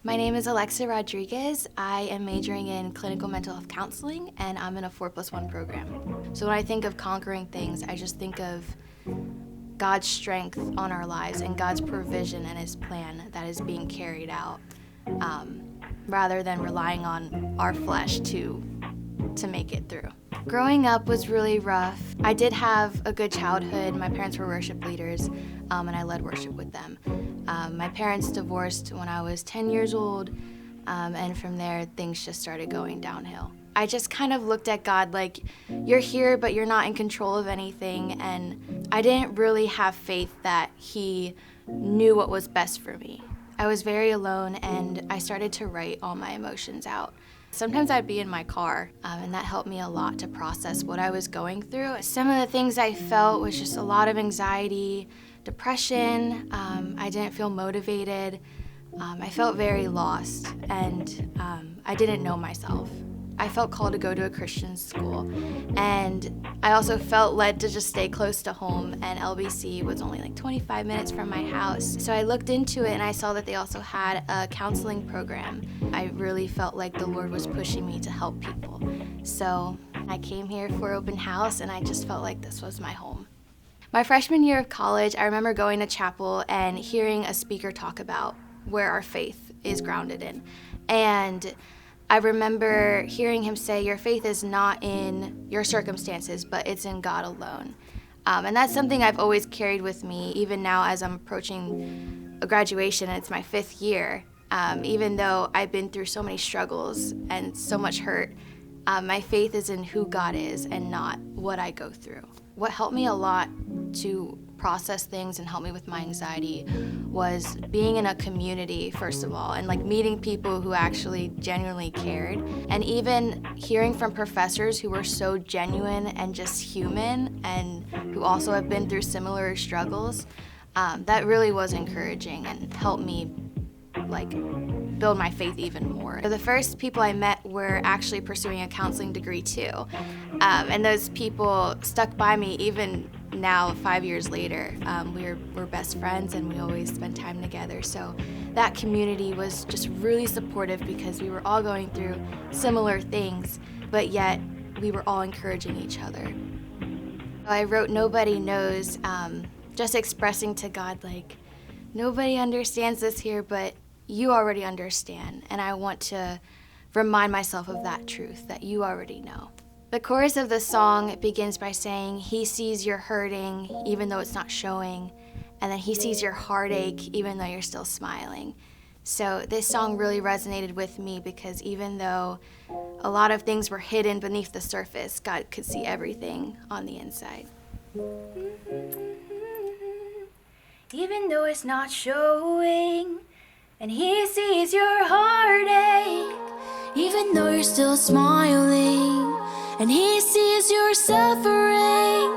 My name is Alexa Rodriguez. I am majoring in clinical mental health counseling, and I'm in a 4+1 program. So when I think of conquering things, I just think of God's strength on our lives and God's provision and His plan that is being carried out, rather than relying on our flesh to make it through. Growing up was really rough. I did have a good childhood. My parents were worship leaders, and I led worship with them. My parents divorced when I was 10 years old, and from there, things just started going downhill. I just kind of looked at God like, you're here, but you're not in control of anything, and I didn't really have faith that He knew what was best for me. I was very alone, and I started to write all my emotions out. Sometimes I'd be in my car, and that helped me a lot to process what I was going through. Some of the things I felt was just a lot of anxiety, depression. I didn't feel motivated. I felt very lost, and I didn't know myself. I felt called to go to a Christian school, and I also felt led to just stay close to home, and LBC was only like 25 minutes from my house. So I looked into it, and I saw that they also had a counseling program. I really felt like the Lord was pushing me to help people. So I came here for open house, and I just felt like this was my home. My freshman year of college, I remember going to chapel and hearing a speaker talk about where our faith is grounded in. And I remember hearing him say, your faith is not in your circumstances, but it's in God alone. And that's something I've always carried with me, even now as I'm approaching a graduation and it's my 5th year. Even though I've been through so many struggles and so much hurt, my faith is in who God is and not what I go through. What helped me a lot to process things and help me with my anxiety was being in a community, first of all, and like meeting people who actually genuinely cared, and even hearing from professors who were so genuine and just human and who also have been through similar struggles. That really was encouraging and helped me like build my faith even more. The first people I met were actually pursuing a counseling degree too, and those people stuck by me even now 5 years later. We're best friends and we always spend time together. So that community was just really supportive because we were all going through similar things, but yet we were all encouraging each other. I wrote Nobody Knows, just expressing to God like, nobody understands this here, but you already understand, and I want to remind myself of that truth, that you already know. The chorus of the song begins by saying, He sees you're hurting, even though it's not showing, and then He sees your heartache, even though you're still smiling. So this song really resonated with me because even though a lot of things were hidden beneath the surface, God could see everything on the inside. Even though it's not showing, and He sees your heartache, even though you're still smiling, and He sees your suffering,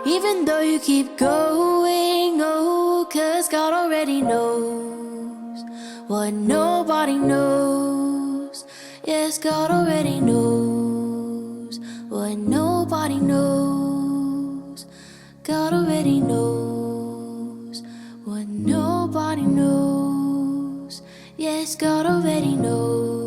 even though you keep going, oh, 'cause God already knows what nobody knows. Yes, God already knows what nobody knows. God already knows what nobody knows. Yes, God already knows.